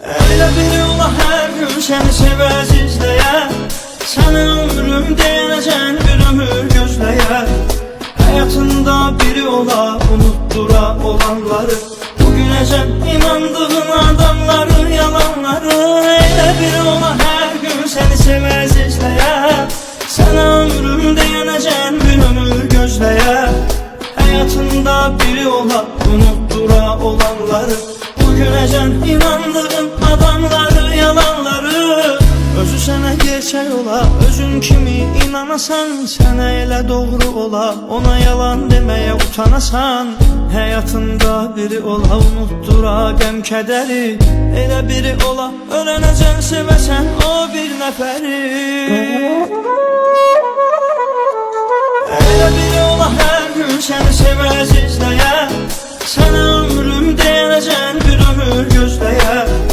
Elə biri ola hər gün səni sevər izləyər, səni ömrüm deyənəcən bir ömür gözləyər. Həyatında biri ola unutdura olanları, bugünəcən inandığın adamları, yalanları. Elə biri ola hər gün səni sevər izləyər, sənə ömrüm deyənəcən bir ömür gözləyər. Həyatında biri ola unutdura olanları, bugünəcən inandığın adamları, yalanları. Özü sənə gerçək ola, özün kimi inanasan, sənə elə doğru ola, ona yalan deməyə utanasan. Həyatında biri ola unutdura qəm kədəri, elə biri ola ölənəcən sevəsən o bir nəfəri. Elə biri ola hər gün səni sevər izləyər, sənə ömrüm deyənəcən bir ömür gözləyər.